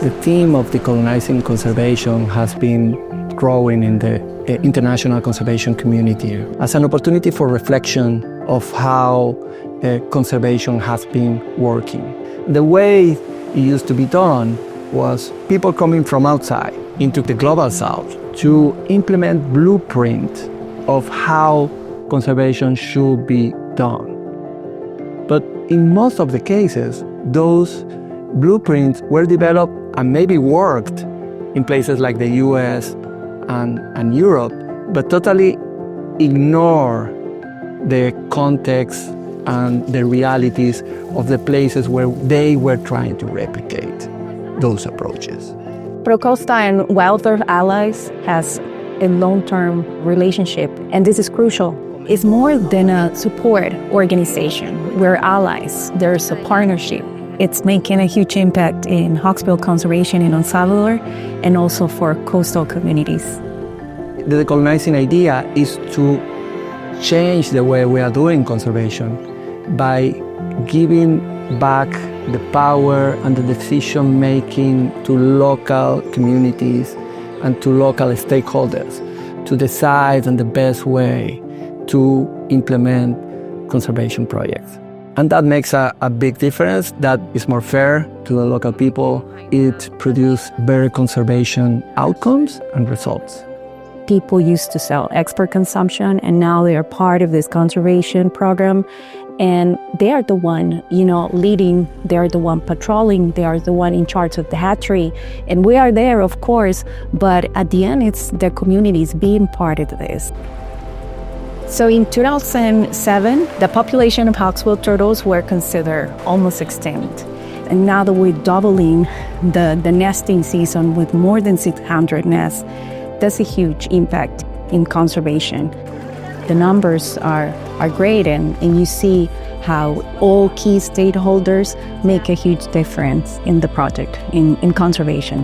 The theme of decolonizing conservation has been growing in the international conservation community as an opportunity for reflection of how conservation has been working. The way it used to be done was people coming from outside into the global south to implement blueprint of how conservation should be done. But in most of the cases, those blueprints were developed and maybe worked in places like the US and Europe, but totally ignore the context and the realities of the places where they were trying to replicate those approaches. ProCosta and Wildlife Allies has a long-term relationship, and this is crucial. It's more than a support organization. We're allies. There's a partnership. It's making a huge impact in Hawksbill conservation in Salvador and also for coastal communities. The decolonizing idea is to change the way we are doing conservation by giving back the power and the decision-making to local communities and to local stakeholders to decide on the best way to implement conservation projects. And that makes a big difference. That is more fair to the local people. It produces better conservation outcomes and results. People used to sell export consumption, and now they are part of this conservation program. And they are the one, leading, they are the one patrolling, they are the one in charge of the hatchery. And we are there, of course, but at the end, it's the communities being part of this. So in 2007, the population of hawksbill turtles were considered almost extinct. And now that we're doubling the nesting season with more than 600 nests, that's a huge impact in conservation. The numbers are great, and you see how all key stakeholders make a huge difference in the project, in conservation.